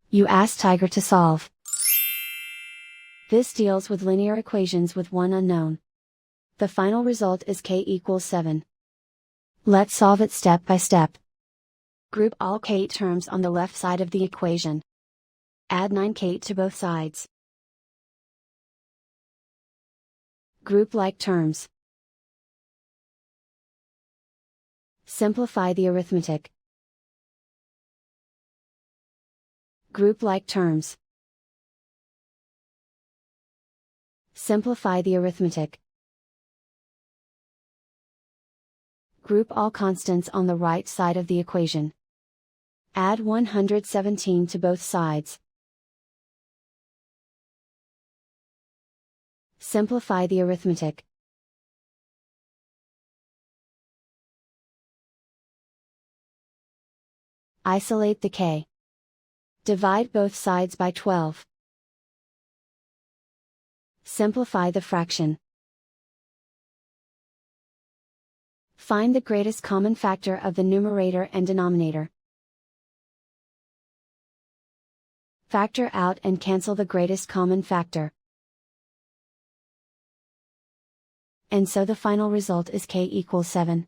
You ask Tiger to solve. This deals with linear equations with one unknown. The final result is k equals 7. Let's solve it step by step. Group all k terms on the left side of the equation. Add 9k to both sides. Group like terms. Simplify the arithmetic. Group like terms. Simplify the arithmetic. Group all constants on the right side of the equation. Add 117 to both sides. Simplify the arithmetic. Isolate the k. Divide both sides by 12. Simplify the fraction. Find the greatest common factor of the numerator and denominator. Factor out and cancel the greatest common factor. And so the final result is k equals 7.